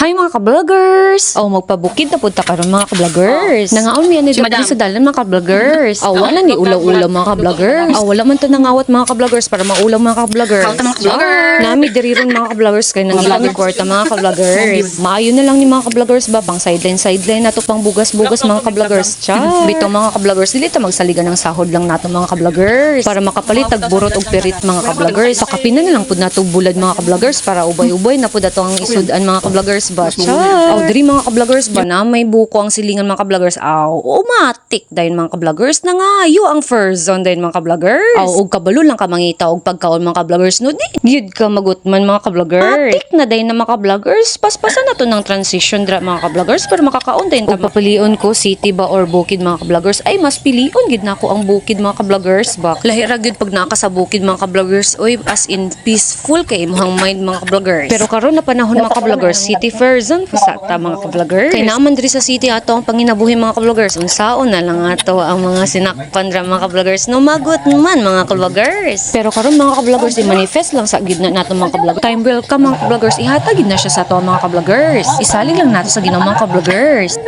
Hi mga ka-vloggers! Magpabukid na punta karon mga ka-vloggers. Nangaon mi ani diri sa dalan mga ka-vloggers. Wala ni ulaw-ulaw mga ka-vloggers. Wala man to nangawat mga ka-vloggers para maulam mga ka-vloggers. Kauta mga ka-vloggers. Nami diri ron mga ka-vloggers kay nangila mi kwarta mga ka-vloggers. Maayo na lang ni mga ka-vloggers ba pang sideline nato pang bugas-bugas mga ka-vloggers. Bitaw mga ka-vloggers dili ta magsaligan ng sahod lang nato mga ka-vloggers para makapalit og burot og pirit mga ka-vloggers. Pakapin na lang pud nato bulad mga ka-vloggers para ubay-ubay na pud ato ang isudan mga ka-vloggers ba. Diri mga ka-vloggers ba na may buko ang silingan mga ka-vloggers. Umatik dayon mga ka-vloggers na ngayo ang first zone dayon mga ka-vloggers. Og kabalo lang ka mangita og pagkaon mga ka-vloggers no di. Gid ka magutman mga ka-vloggers. Matik na dayon na mga ka-vloggers. Paspasan na to ng transition dra mga ka-vloggers para makakaon dayon ta. Papilion ko city ba or bukid mga ka-vloggers ay mas pilion gid nako ang bukid mga ka-vloggers ba. Lahi ra gyud pag naka sa bukid mga ka-vloggers oy as in peaceful kay imong mind mga ka-vloggers. Pero karon na panahon mga ka-vloggers city first zone pasata mga ka-vloggers. Kay naman diri sa city ato ang panginabuhi mga ka-vloggers. Unsaon na lang ato ang mga sinakpan dra mga ka-vloggers no magot man mga ka-vloggers. Pero karon mga ka-vloggers i-manifest lang sa gidna nato mga ka-vloggers. Time welcome mga ka-vloggers ihatag gid na siya sa ato mga ka-vloggers. Isalig lang nato sa Ginoo mga ka-vloggers.